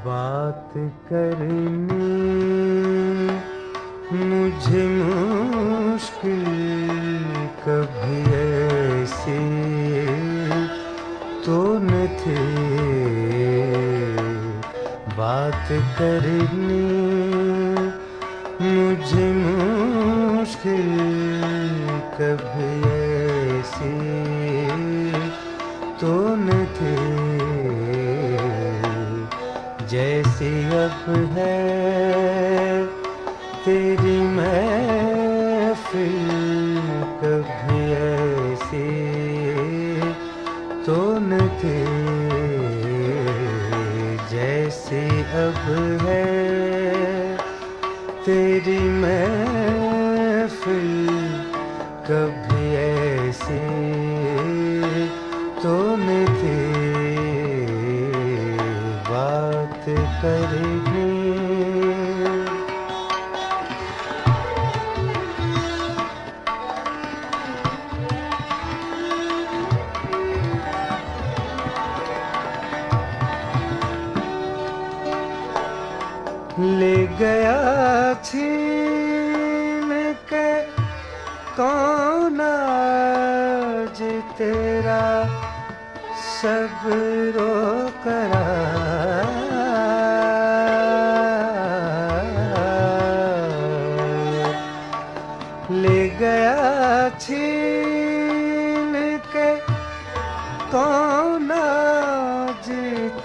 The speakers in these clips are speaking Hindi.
बात करनी मुझे मुश्किल कभी ऐसी तो न थी। बात करनी मुझे मुश्किल कभी ऐसी तो न थी। जैसी अब है तेरी महफिल कभी ऐसी तो न थी। जैसी अब है तेरी महफिल कभी ऐसी तो न थी। बात करनी ले गया छीन के कौन आज तेरा सब्रो करार। ले गया छीन के कौन आज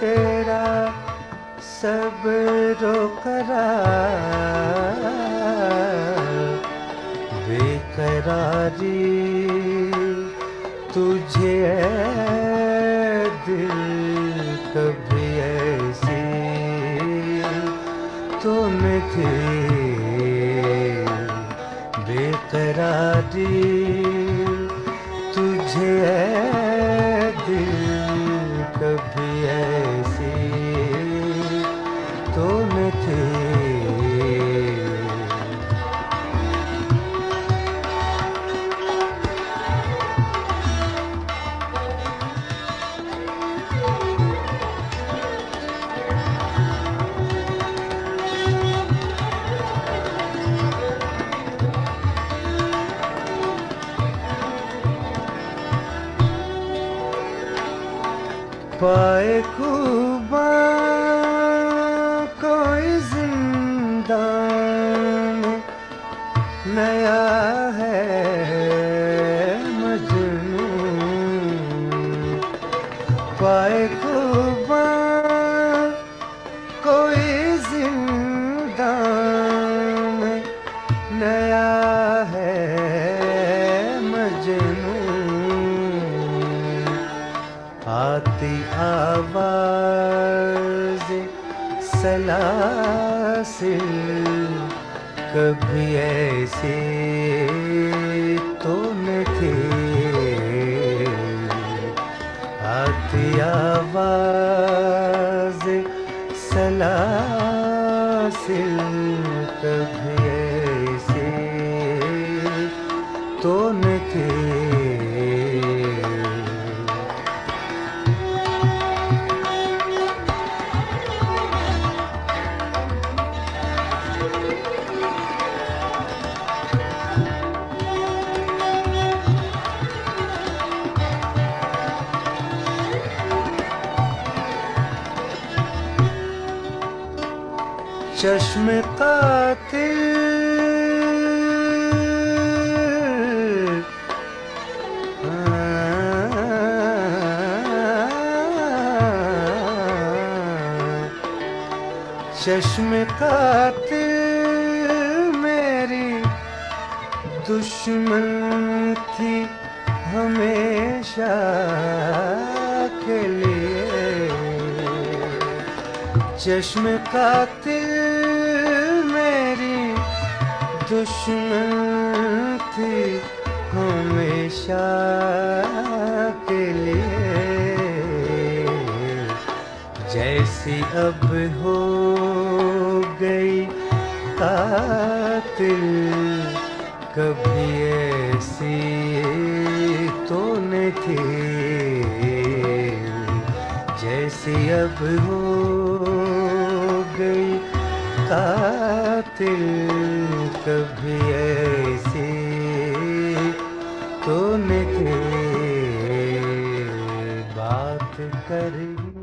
तेरा सब्रो करार। बेकरारी तुझे दिल कभी ऐसी तो न थी। बेकरारी तुझे दिल कभी ऐसी तो न थी। पाए खूबा कोई जिंदान नया है मजनू। पाए खूबा कोई जिंदान नया है मजनू। आती आवाज़ सलासिल कभी ऐसी तो न थी। आती आवाज़ सलासिल कभी ऐसी तो न थी। चश्मे कातिल चश्मे कातिल मेरी दुश्मन थी हमेशा के लिए। चश्मे कातिल मेरी दुश्मन थी हमेशा के लिए। जैसी अब हो गई कातिल कभी ऐसी तो न थी। जैसी अब हो कातिल कभी ऐसी तूने के बात करी।